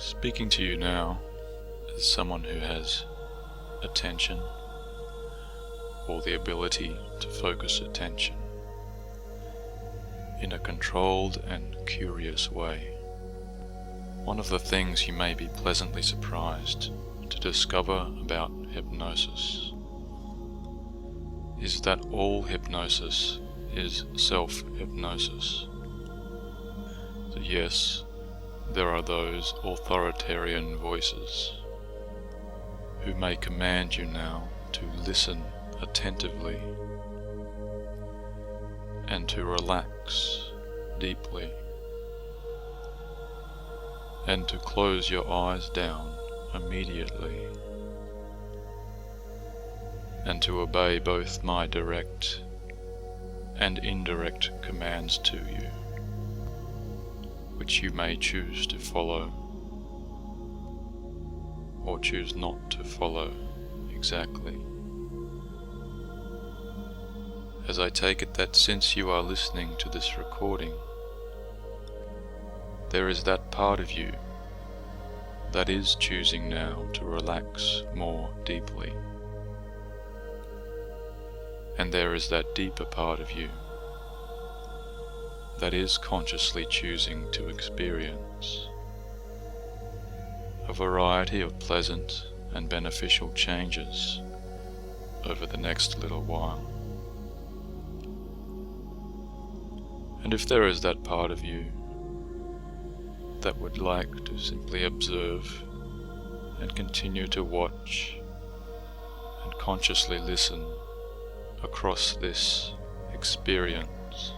Speaking to you now as someone who has attention, or the ability to focus attention in a controlled and curious way. One of the things you may be pleasantly surprised to discover about hypnosis is that all hypnosis is self-hypnosis. So yes, there are those authoritarian voices who may command you now to listen attentively and to relax deeply and to close your eyes down immediately and to obey both my direct and indirect commands to you, which you may choose to follow or choose not to follow exactly. As I take it that since you are listening to this recording, there is that part of you that is choosing now to relax more deeply. And there is that deeper part of you that is consciously choosing to experience a variety of pleasant and beneficial changes over the next little while. And if there is that part of you that would like to simply observe and continue to watch and consciously listen across this experience,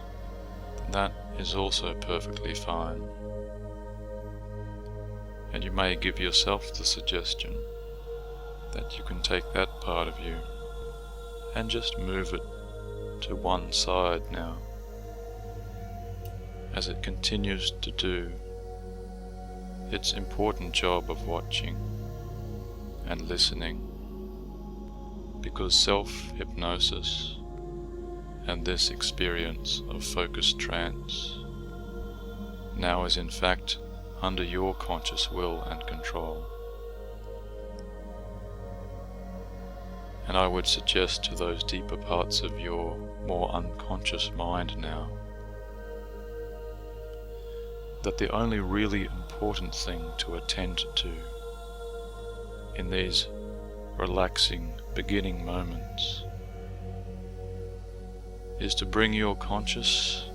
then that is also perfectly fine. And you may give yourself the suggestion that you can take that part of you and just move it to one side now, as it continues to do its important job of watching and listening, because self-hypnosis and this experience of focused trance now is in fact under your conscious will and control. And I would suggest to those deeper parts of your more unconscious mind now that the only really important thing to attend to in these relaxing beginning moments is to bring your conscious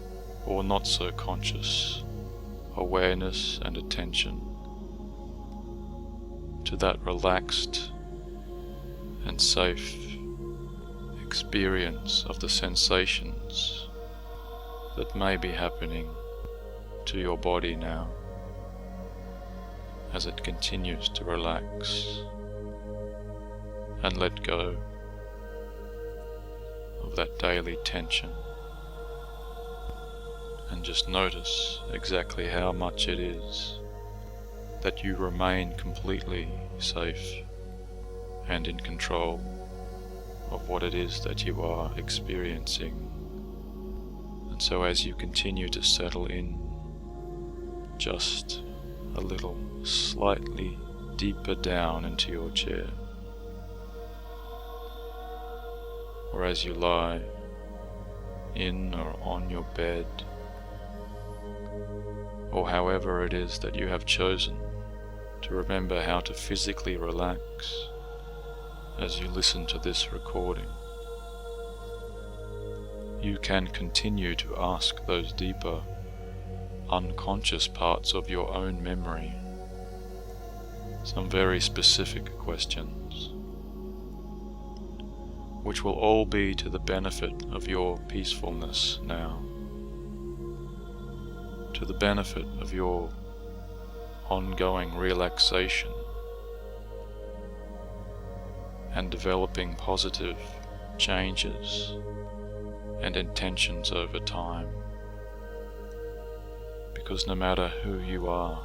or not so conscious awareness and attention to that relaxed and safe experience of the sensations that may be happening to your body now as it continues to relax and let go of that daily tension, and just notice exactly how much it is that you remain completely safe and in control of what it is that you are experiencing. And so as you continue to settle in just a little slightly deeper down into your chair, or as you lie in or on your bed, or however it is that you have chosen to remember how to physically relax as you listen to this recording, you can continue to ask those deeper, unconscious parts of your own memory some very specific questions, which will all be to the benefit of your peacefulness now, to the benefit of your ongoing relaxation and developing positive changes and intentions over time. Because no matter who you are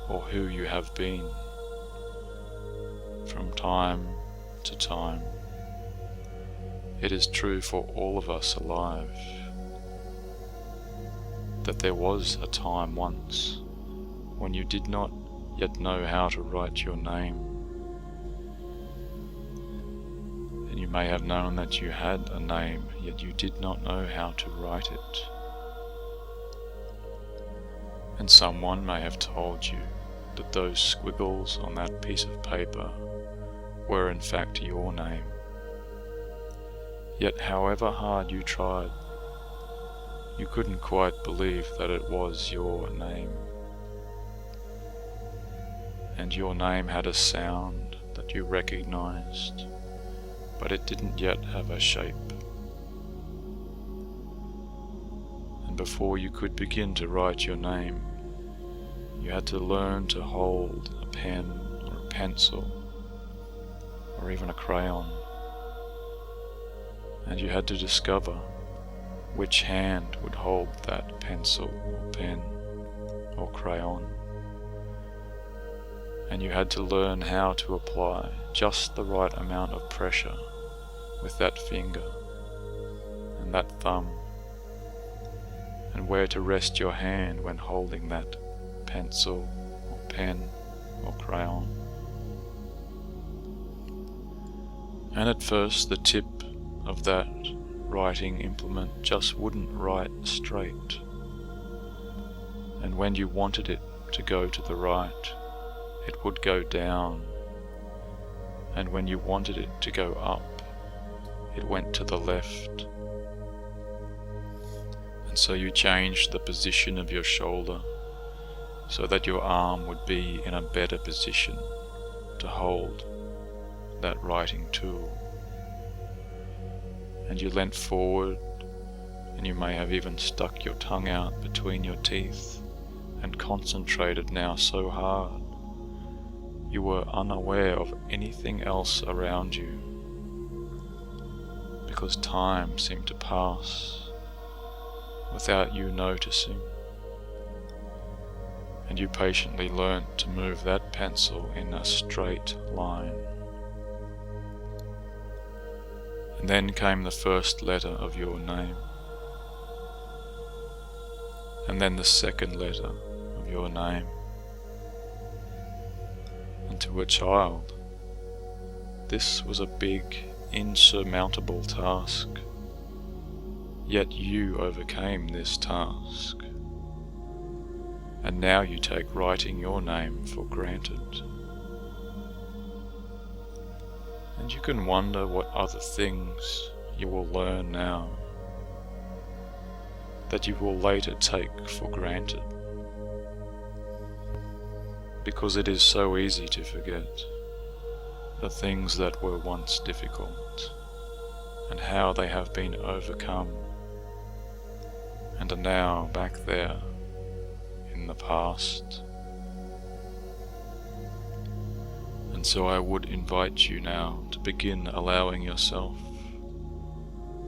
or who you have been, from time to time, it is true for all of us alive that there was a time once when you did not yet know how to write your name. And you may have known that you had a name, yet you did not know how to write it. And someone may have told you that those squiggles on that piece of paper were in fact your name. Yet however hard you tried, you couldn't quite believe that it was your name. And your name had a sound that you recognized, but it didn't yet have a shape. And before you could begin to write your name, you had to learn to hold a pen or a pencil or even a crayon. And you had to discover which hand would hold that pencil or pen or crayon. And you had to learn how to apply just the right amount of pressure with that finger and that thumb, and where to rest your hand when holding that pencil or pen or crayon. And at first the tip of that writing implement just wouldn't write straight, and when you wanted it to go to the right, it would go down, and when you wanted it to go up, it went to the left. And so you changed the position of your shoulder so that your arm would be in a better position to hold that writing tool. And you leant forward, and you may have even stuck your tongue out between your teeth and concentrated now so hard you were unaware of anything else around you, because time seemed to pass without you noticing. And you patiently learnt to move that pencil in a straight line. And then came the first letter of your name, and then the second letter of your name. And to a child, this was a big, insurmountable task, yet you overcame this task. And now you take writing your name for granted. And you can wonder what other things you will learn now that you will later take for granted, because it is so easy to forget the things that were once difficult and how they have been overcome and are now back there in the past. And so I would invite you now to begin allowing yourself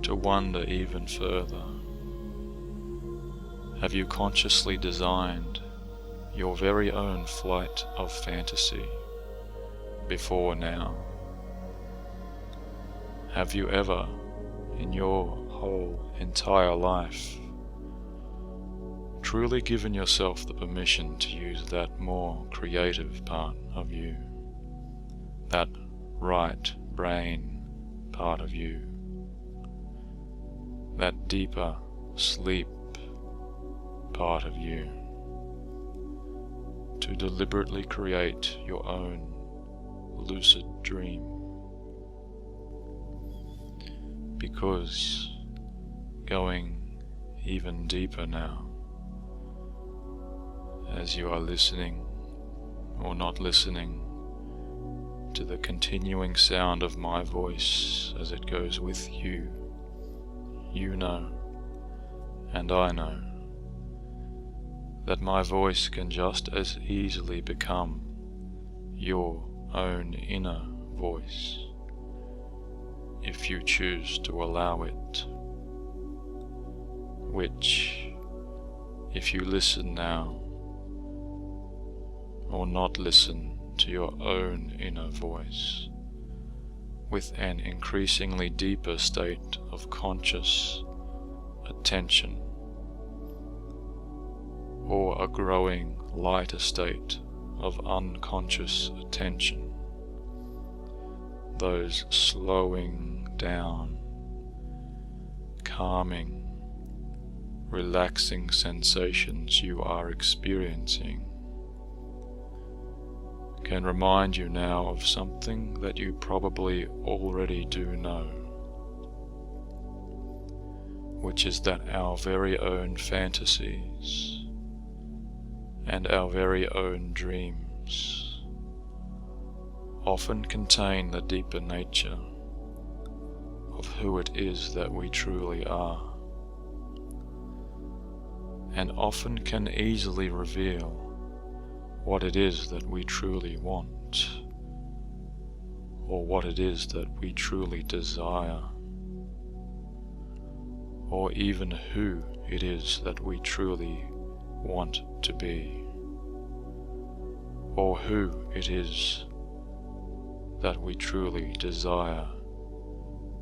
to wonder even further. Have you consciously designed your very own flight of fantasy before now? Have you ever, in your whole entire life, truly given yourself the permission to use that more creative part of you, that right brain part of you, that deeper sleep part of you, to deliberately create your own lucid dream? Because going even deeper now, as you are listening or not listening to the continuing sound of my voice as it goes with you, you know, and I know, that my voice can just as easily become your own inner voice if you choose to allow it, which, if you listen now or not listen to your own inner voice with an increasingly deeper state of conscious attention, or a growing lighter state of unconscious attention, those slowing down, calming, relaxing sensations you are experiencing can remind you now of something that you probably already do know, which is that our very own fantasies and our very own dreams often contain the deeper nature of who it is that we truly are, and often can easily reveal what it is that we truly want, or what it is that we truly desire, or even who it is that we truly want to be, or who it is that we truly desire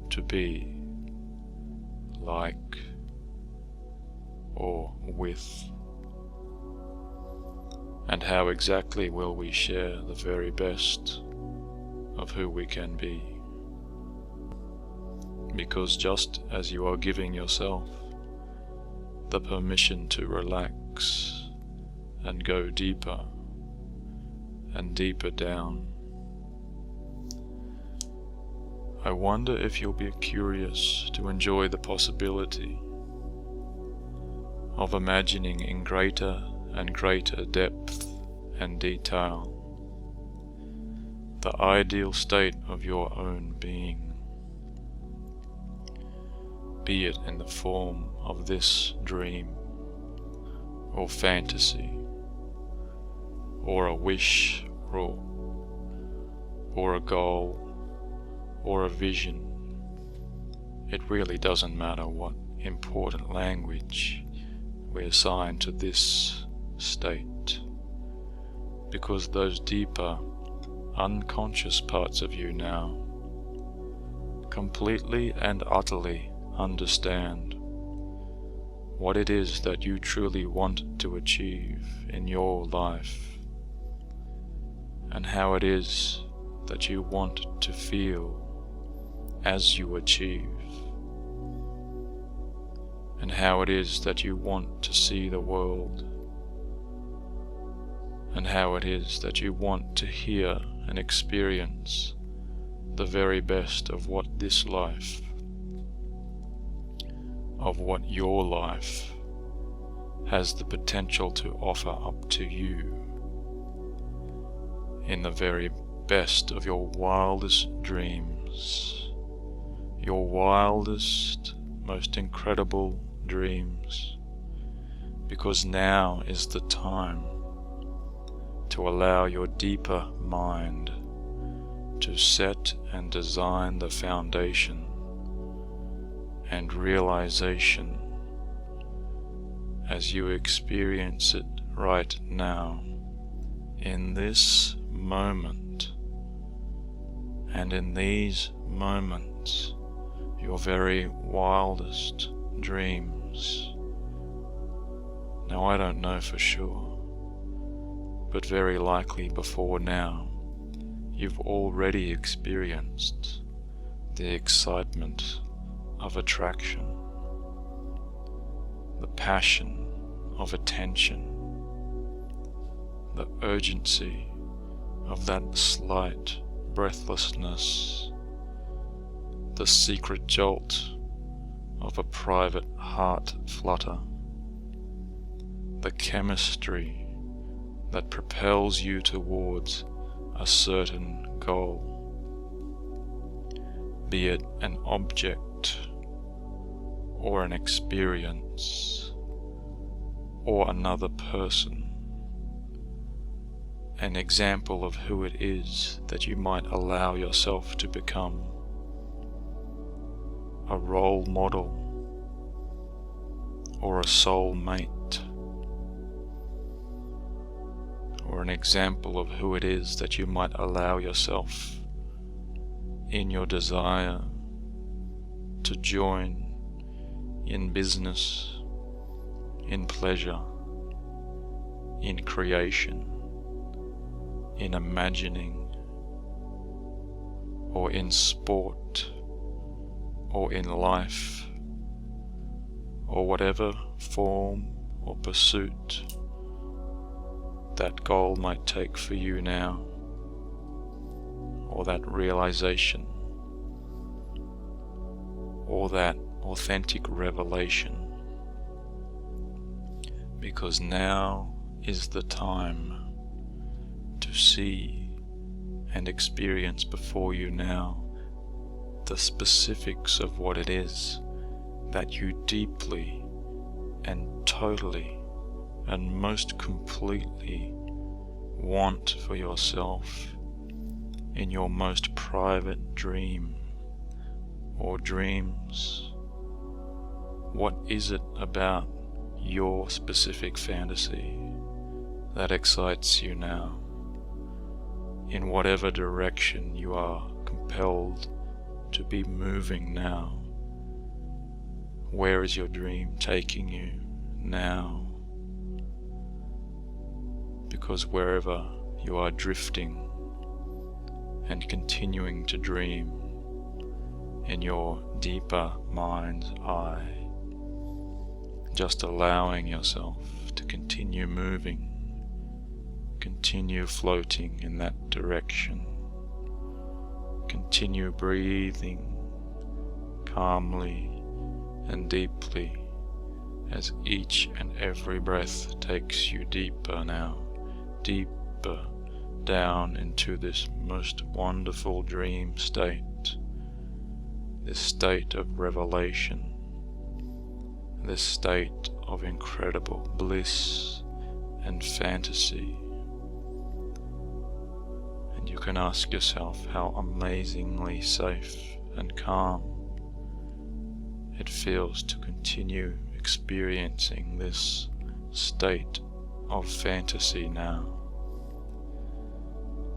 to be like or with. And how exactly will we share the very best of who we can be? Because just as you are giving yourself the permission to relax and go deeper and deeper down, I wonder if you'll be curious to enjoy the possibility of imagining in greater and greater depth and detail the ideal state of your own being, be it in the form of this dream or fantasy or a wish or a goal or a vision. It really doesn't matter what important language we assign to this state, because those deeper, unconscious parts of you now completely and utterly understand what it is that you truly want to achieve in your life, and how it is that you want to feel as you achieve, and how it is that you want to see the world, and how it is that you want to hear and experience the very best of what this life, of what your life has the potential to offer up to you in the very best of your wildest dreams, your wildest, most incredible dreams, because now is the time to allow your deeper mind to set and design the foundation and realization as you experience it right now, in this moment, and in these moments, your very wildest dreams. Now, I don't know for sure, but very likely before now, you've already experienced the excitement of attraction, the passion of attention, the urgency of that slight breathlessness, the secret jolt of a private heart flutter, the chemistry that propels you towards a certain goal, be it an object or an experience or another person, an example of who it is that you might allow yourself to become, a role model or a soul mate, or an example of who it is that you might allow yourself in your desire to join in business, in pleasure, in creation, in imagining, or in sport, or in life, or whatever form or pursuit that goal might take for you now, or that realization, or that authentic revelation. Because now is the time to see and experience before you now the specifics of what it is that you deeply and totally and most completely want for yourself in your most private dream or dreams. What is it about your specific fantasy that excites you now, in whatever direction you are compelled to be moving now? Where is your dream taking you now? Because wherever you are drifting and continuing to dream in your deeper mind's eye, just allowing yourself to continue moving, continue floating in that direction, continue breathing calmly and deeply as each and every breath takes you deeper now, deeper down into this most wonderful dream state, this state of revelation, this state of incredible bliss and fantasy. And you can ask yourself how amazingly safe and calm it feels to continue experiencing this state of fantasy now,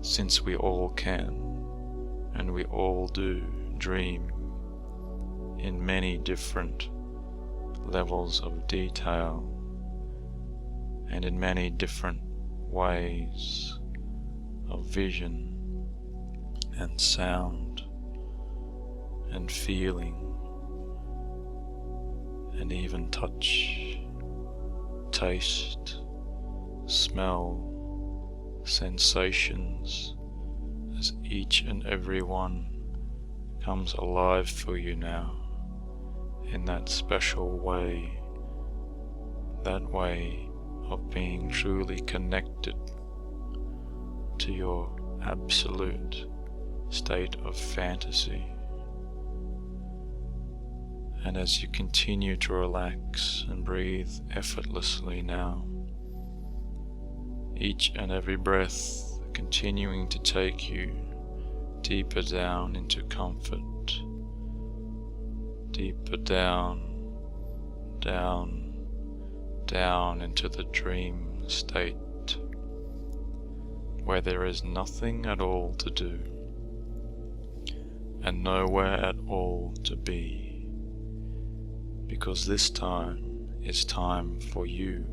since we all can and we all do dream in many different levels of detail and in many different ways of vision and sound and feeling and even touch, taste, smell, sensations, as each and every one comes alive for you now in that special way, that way of being truly connected to your absolute state of fantasy. And as you continue to relax and breathe effortlessly now, each and every breath continuing to take you deeper down into comfort, deeper down, down, down into the dream state, where there is nothing at all to do and nowhere at all to be. Because this time is time for you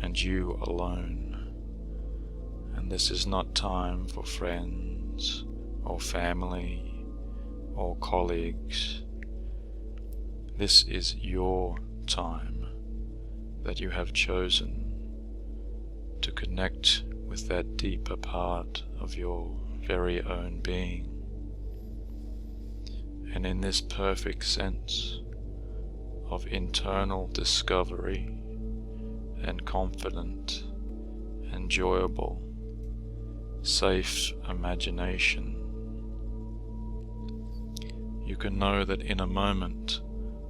and you alone. And this is not time for friends or family or colleagues. This is your time that you have chosen to connect with that deeper part of your very own being. And in this perfect sense of internal discovery and confident, enjoyable, safe imagination, you can know that in a moment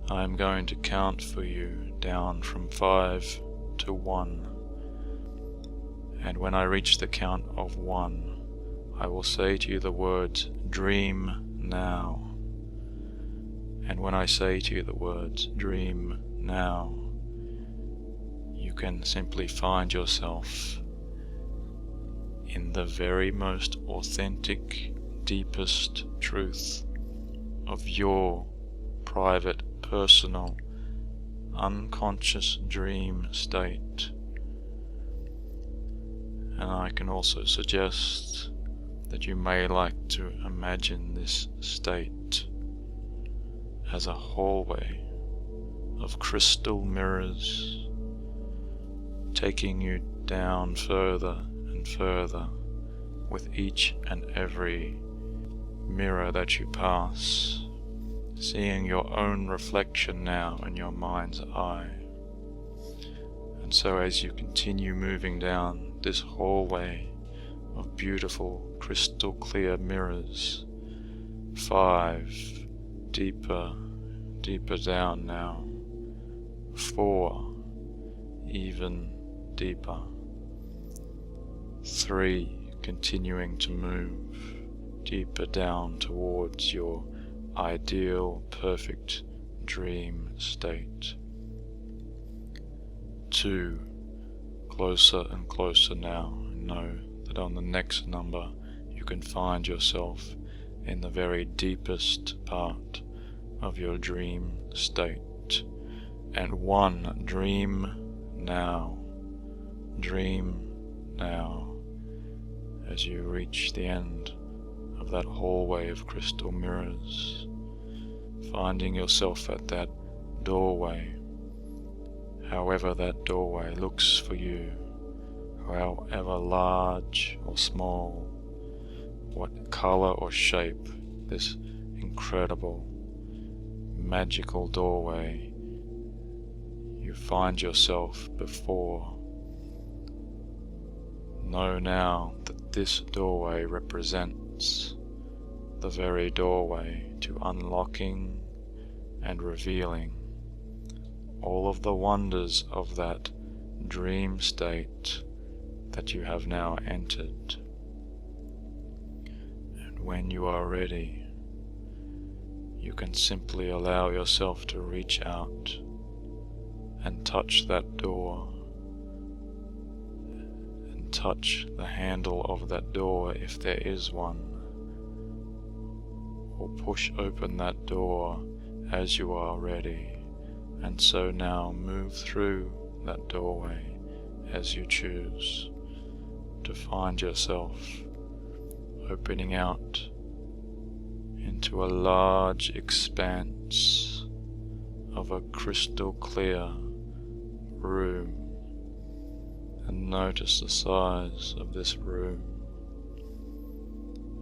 I am going to count for you down from 5 to 1, and when I reach the count of 1, I will say to you the words, "Dream now." And when I say to you the words, "Dream now," you can simply find yourself in the very most authentic, deepest truth of your private, personal, unconscious dream state. And I can also suggest that you may like to imagine this state as a hallway of crystal mirrors, taking you down further and further with each and every mirror that you pass, seeing your own reflection now in your mind's eye. And so as you continue moving down this hallway of beautiful crystal clear mirrors, 5, deeper down now, 4, even deeper, 3, continuing to move deeper down towards your ideal, perfect dream state, 2, closer and closer now. Know that on the next number you can find yourself in the very deepest part of your dream state. And 1, dream now, as you reach the end of that hallway of crystal mirrors, finding yourself at that doorway, however that doorway looks for you, however large or small, what color or shape this incredible, magical doorway you find yourself before. Know now that this doorway represents the very doorway to unlocking and revealing all of the wonders of that dream state that you have now entered. And when you are ready, you can simply allow yourself to reach out and touch that door, and touch the handle of that door if there is one, or push open that door as you are ready, and so now move through that doorway as you choose, to find yourself opening out into a large expanse of a crystal clear room. And notice the size of this room,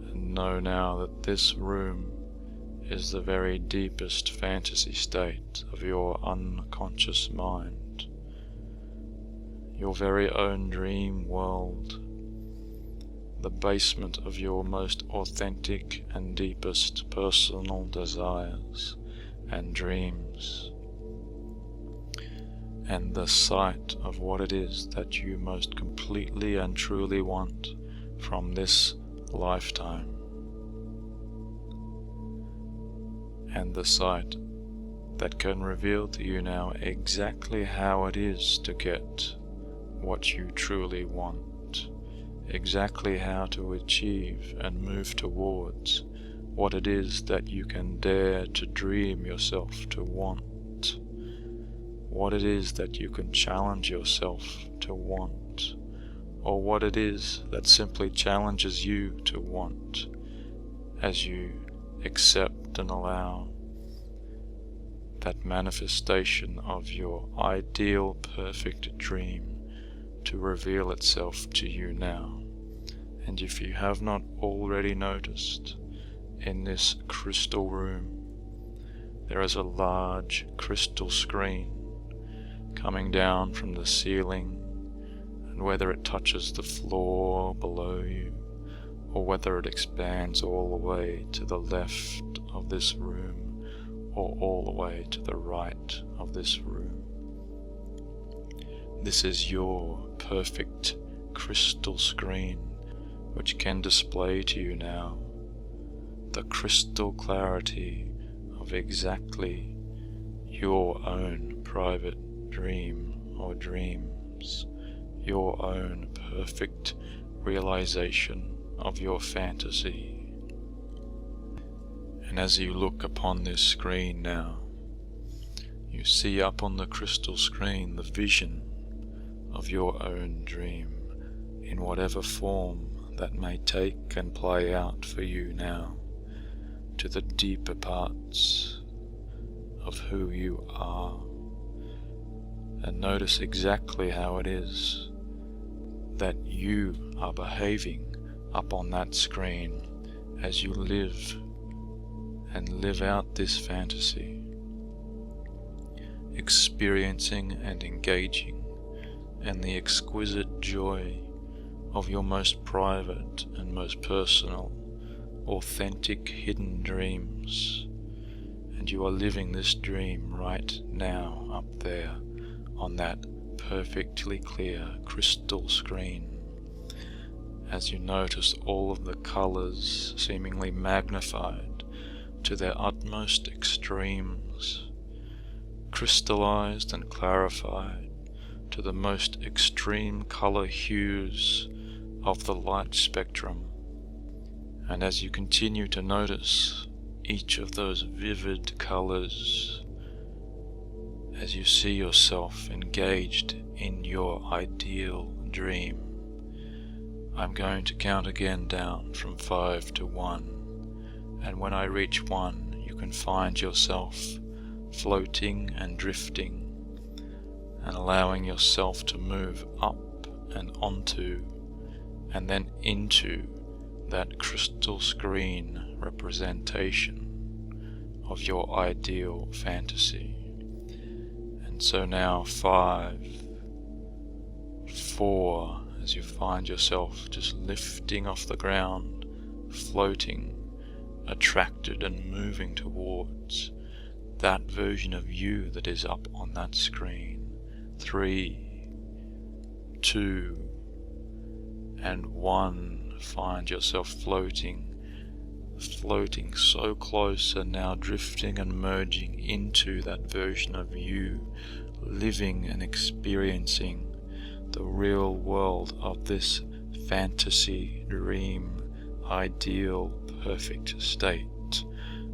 and know now that this room is the very deepest fantasy state of your unconscious mind, your very own dream world, the basement of your most authentic and deepest personal desires and dreams, and the site of what it is that you most completely and truly want from this lifetime, and the site that can reveal to you now exactly how it is to get what you truly want, exactly how to achieve and move towards what it is that you can dare to dream yourself to want, what it is that you can challenge yourself to want, or what it is that simply challenges you to want as you accept and allow that manifestation of your ideal perfect dream to reveal itself to you now. And if you have not already noticed, in this crystal room there is a large crystal screen coming down from the ceiling, and whether it touches the floor below you, or whether it expands all the way to the left of this room, or all the way to the right of this room, this is your perfect crystal screen, which can display to you now the crystal clarity of exactly your own private dream or dreams, your own perfect realization of your fantasy. And as you look upon this screen now, you see up on the crystal screen the vision of your own dream in whatever form that may take and play out for you now, to the deeper parts of who you are, and notice exactly how it is that you are behaving up on that screen as you live out this fantasy, experiencing and engaging in the exquisite joy of your most private and most personal, authentic hidden dreams. And you are living this dream right now up there on that perfectly clear crystal screen, as you notice all of the colors seemingly magnified to their utmost extremes, crystallized and clarified to the most extreme color hues of the light spectrum. And as you continue to notice each of those vivid colors, as you see yourself engaged in your ideal dream, I'm going to count again down from 5 to 1, and when I reach 1, you can find yourself floating and drifting, and allowing yourself to move up and onto, and then into that crystal screen representation of your ideal fantasy. And so now 5, 4, as you find yourself just lifting off the ground, floating, attracted and moving towards that version of you that is up on that screen. 3, 2, and 1. Find yourself floating so close, and now drifting and merging into that version of you, living and experiencing the real world of this fantasy, dream, ideal, perfect state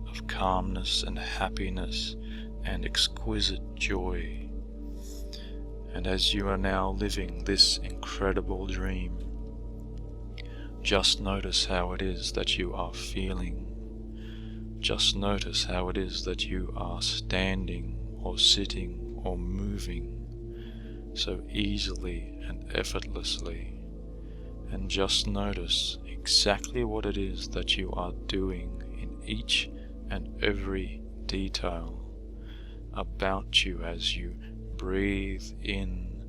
of calmness and happiness and exquisite joy. And as you are now living this incredible dream, just notice how it is that you are feeling. Just notice how it is that you are standing or sitting or moving so easily and effortlessly. And just notice exactly what it is that you are doing in each and every detail about you as you breathe in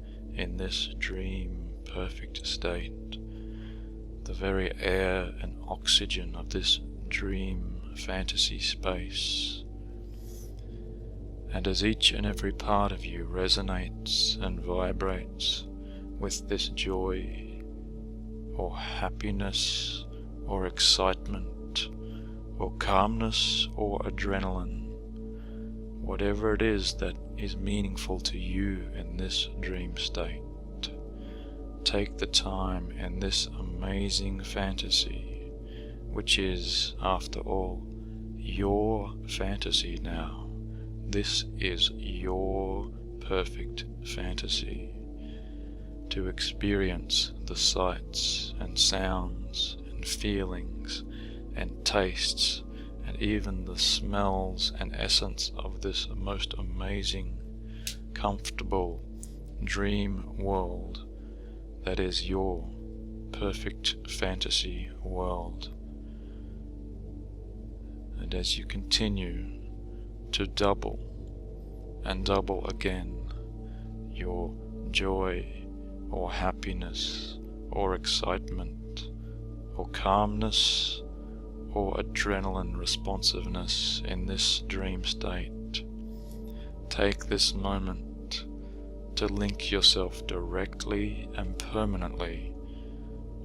this dream perfect state, the very air and oxygen of this dream fantasy space. And as each and every part of you resonates and vibrates with this joy or happiness or excitement or calmness or adrenaline, whatever it is that is meaningful to you in this dream state, take the time in this amazing fantasy, which is, after all, your fantasy now. This is your perfect fantasy, to experience the sights and sounds and feelings and tastes and even the smells and essence of this most amazing, comfortable dream world that is your perfect fantasy world. And as you continue to double and double again your joy or happiness or excitement or calmness or adrenaline responsiveness in this dream state, take this moment to link yourself directly and permanently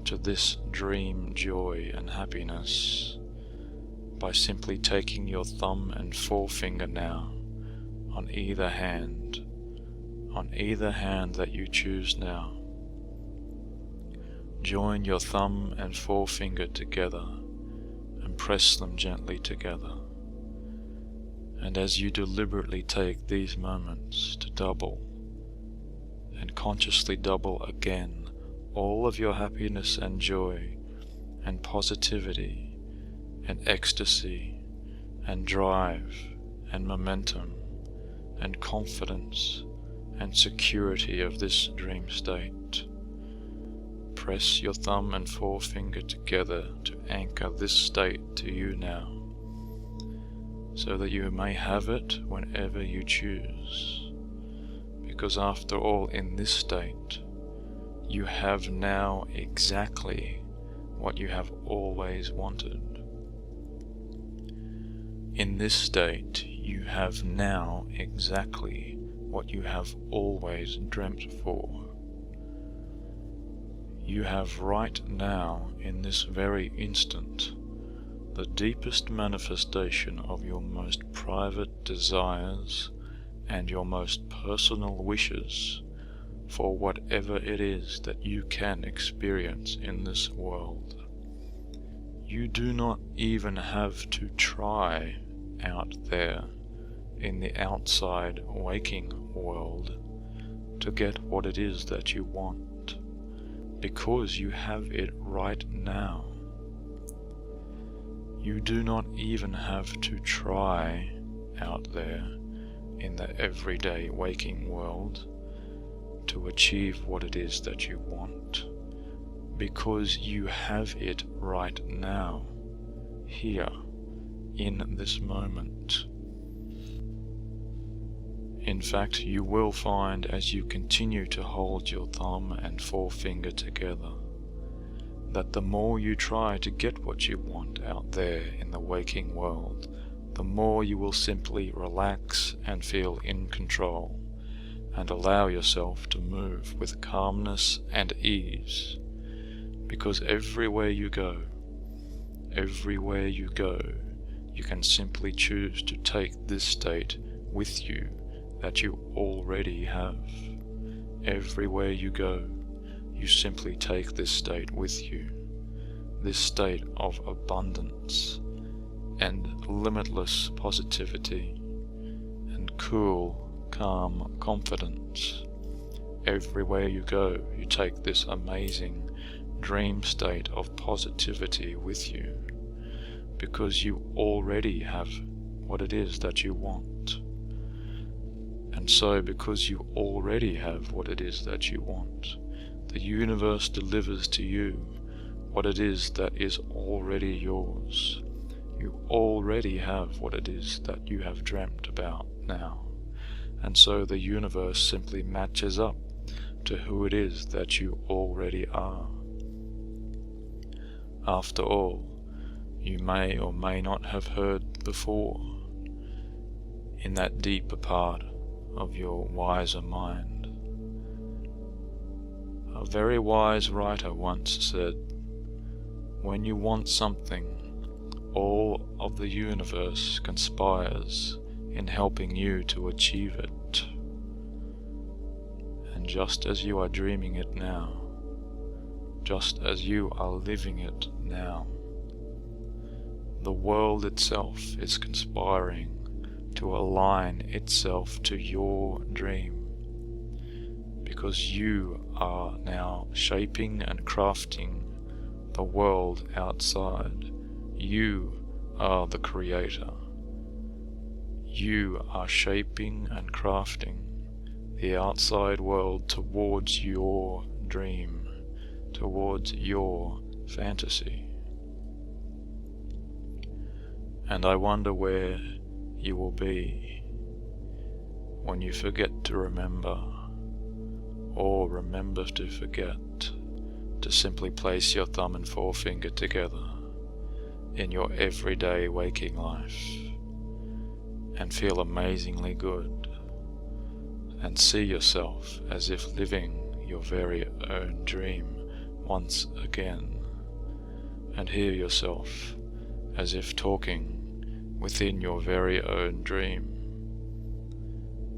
to this dream joy and happiness by simply taking your thumb and forefinger now on either hand that you choose now. Join your thumb and forefinger together and press them gently together. And as you deliberately take these moments to double and consciously double again all of your happiness and joy and positivity and ecstasy and drive and momentum and confidence and security of this dream state. Press your thumb and forefinger together to anchor this state to you now, so that you may have it whenever you choose. Because after all, in this state, you have now exactly what you have always wanted. In this state, you have now exactly what you have always dreamt for. You have right now, in this very instant, the deepest manifestation of your most private desires and your most personal wishes for whatever it is that you can experience in this world. You do not even have to try out there in the outside waking world to get what it is that you want, because you have it right now. You do not even have to try out there in the everyday waking world to achieve what it is that you want, because you have it right now, here, in this moment. In fact, you will find as you continue to hold your thumb and forefinger together, that the more you try to get what you want out there in the waking world, the more you will simply relax and feel in control, and allow yourself to move with calmness and ease, because everywhere you go, you can simply choose to take this state with you that you already have. Everywhere you go, you simply take this state with you, this state of abundance and limitless positivity and cool, calm confidence. Everywhere you go, you take this amazing dream state of positivity with you, because you already have what it is that you want. And so, because you already have what it is that you want, the universe delivers to you what it is that is already yours. You already have what it is that you have dreamt about now. And so the universe simply matches up to who it is that you already are. After all, you may or may not have heard before, in that deeper part of your wiser mind. A very wise writer once said, "When you want something, all of the universe conspires in helping you to achieve it." And just as you are dreaming it now, just as you are living it now, the world itself is conspiring to align itself to your dream, because you are now shaping and crafting the world outside. You are the creator. You are shaping and crafting the outside world towards your dream, towards your fantasy. And I wonder where you will be when you forget to remember, or remember to forget, to simply place your thumb and forefinger together in your everyday waking life and feel amazingly good, and see yourself as if living your very own dream once again, and hear yourself as if talking within your very own dream,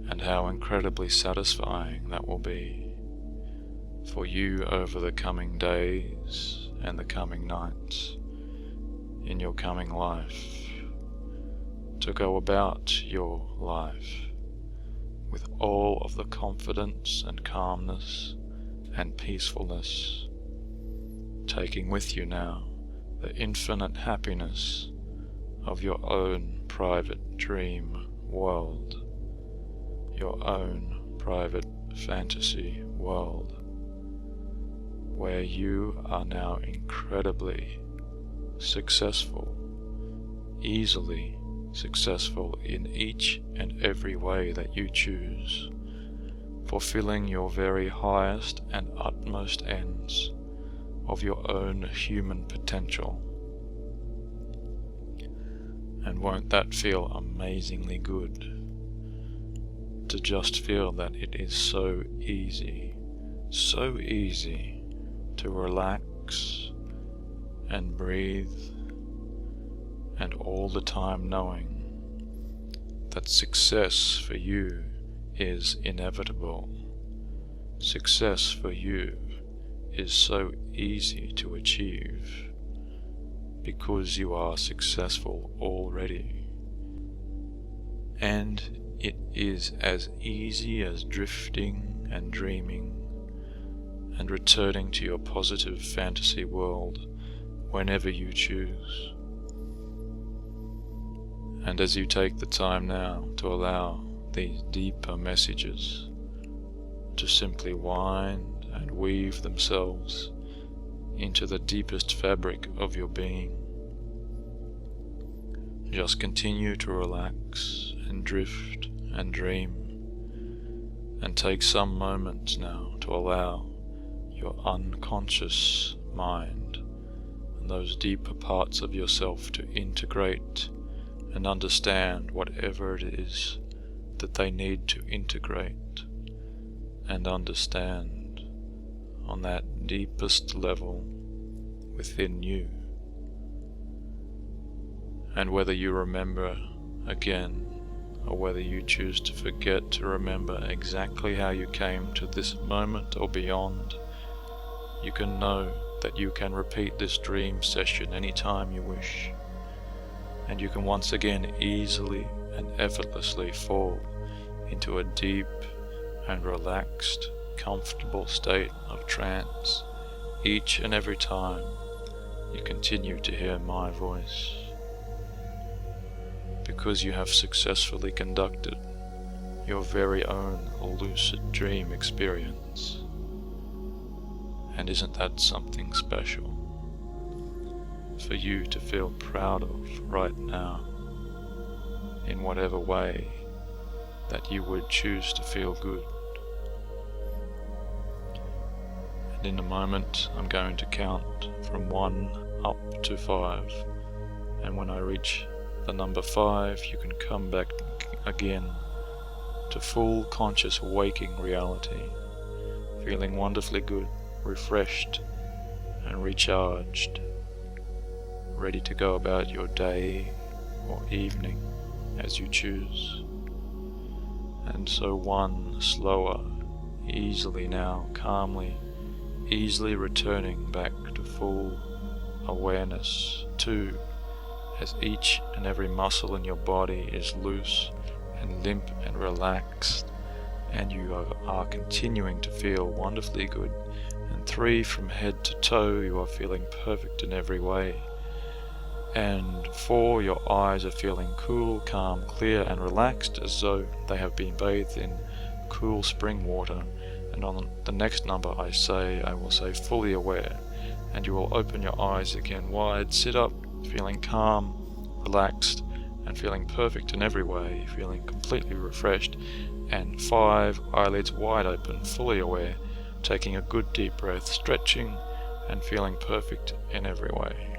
and how incredibly satisfying that will be for you over the coming days and the coming nights in your coming life, to go about your life with all of the confidence and calmness and peacefulness taking with you now the infinite happiness of your own private dream world, your own private fantasy world, where you are now incredibly successful, easily successful in each and every way that you choose, fulfilling your very highest and utmost ends of your own human potential. And won't that feel amazingly good? To just feel that it is so easy to relax and breathe, and all the time knowing that success for you is inevitable. Success for you is so easy to achieve because you are successful already. And it is as easy as drifting and dreaming and returning to your positive fantasy world whenever you choose. And as you take the time now to allow these deeper messages to simply wind and weave themselves into the deepest fabric of your being, just continue to relax and drift and dream, and take some moments now to allow your unconscious mind and those deeper parts of yourself to integrate and understand whatever it is that they need to integrate and understand on that deepest level within you. And whether you remember again, or whether you choose to forget to remember exactly how you came to this moment or beyond, you can know that you can repeat this dream session anytime you wish, and you can once again easily and effortlessly fall into a deep and relaxed, comfortable state of trance each and every time you continue to hear my voice, because you have successfully conducted your very own lucid dream experience. And isn't that something special for you to feel proud of right now, in whatever way that you would choose to feel good? And in a moment I'm going to count from 1 up to 5, and when I reach the number 5, you can come back again to full conscious waking reality, feeling wonderfully good, refreshed and recharged, ready to go about your day or evening as you choose. And so 1, slower, easily now, calmly, easily returning back to full awareness. 2, as each and every muscle in your body is loose and limp and relaxed, and you are continuing to feel wonderfully good. And 3, from head to toe you are feeling perfect in every way. And 4, your eyes are feeling cool, calm, clear and relaxed, as though they have been bathed in cool spring water. And on the next number I will say fully aware, and you will open your eyes again wide, sit up, feeling calm, relaxed and feeling perfect in every way, feeling completely refreshed. And 5, eyelids wide open, fully aware, taking a good deep breath, stretching and feeling perfect in every way.